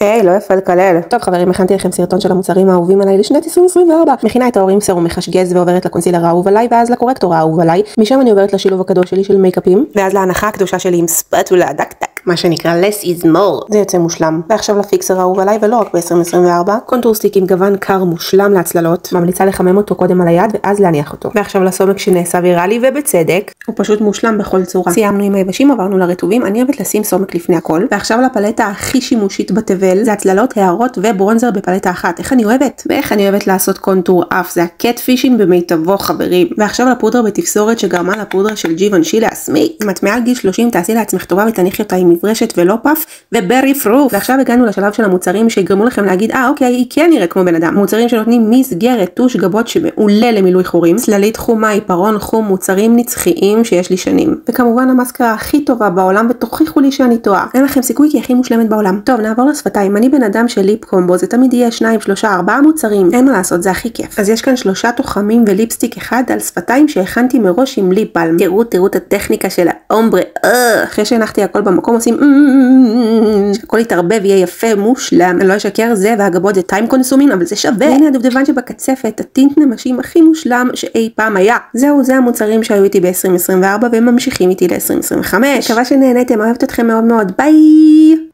היי, לא יפה לקלל. טוב חברים, הכנתי לכם סרטון של המוצרים האהובים עליי לשנת 2024. מכינה את ההורים סרום מחשגז ועוברת לקונסילר האהוב עליי, ואז לקורקטור האהוב עליי. משם אני עוברת לשילוב הקדוש שלי של מייקאפים, ואז להנחה הקדושה שלי עם ספטולה דק דק. מה שנקרא less is more. זה יוצא מושלם. ועכשיו לפיקסר האהוב עליי, ולא רק ב-2024. קונטור סטיק עם גוון קר מושלם להצללות. ממליצה לחמם אותו קודם על היד ואז להניח אותו. ועכשיו לסומק שנעשה ויראלי ובצדק. הוא פשוט מושלם בכל צורה. סיימנו עם היבשים, עברנו לרטובים. אני אוהבת לשים סומק לפני הכל. ועכשיו לפלטה הכי שימושית בתבל. זה הצללות, הערות וברונזר בפלטה אחת. איך אני אוהבת? ואיך אני אוהבת לעשות קונטור אף. זה הקט פישין במיטבו חברים. ועכשיו לפודרה בתפסורת שגרמה לפודרה של ג'יוונשי להסמיק. אם את מעל גיל 30 תעשי לעצמך טובה ותניחי אותה עם מברשת ולא פף וברי פרוף. ועכשיו הגענו לשלב של המוצרים שיגרמו לכם להגיד אוקיי, היא כן נראה כמו בן אדם. מוצרים שנותנים מסגרת, טוש גבות שמעולה למילוי חורים, צללית חומה, עיפרון חום, מוצרים נצחיים שיש לי שנים. וכמובן המסקרה הכי טובה בעולם, ותוכיחו לי שאני טועה. אין לכם סיכוי כי היא הכי מושלמת בעולם. טוב, נעבור לשפתיים. אני בן אדם של ליפ קומבו, זה תמיד יהיה 2, 3, 4 מוצרים. אין מה לעשות, זה הכי כיף. אז יש כאן 3 תוחמים וליפסטיק אחד על שפתיים שהכנתי מראש עם ליפ בלם. תראו את הטכניקה של האומברה. אחרי שהנחתי הכל במקום עושים שהכל יתערבב ויהיה יפה מושלם. אני לא אשקר, זה והגבות זה טיים קונסומין, אבל זה שווה. הנה הדובדבן שבקצפת, הטינט נמשים הכי מושלם שאי פעם היה. זהו, זה המוצרים שהיו איתי ב-2024 והם ממשיכים איתי ל-2025. מקווה שנהנתם, אוהבת אתכם מאוד מאוד, ביי!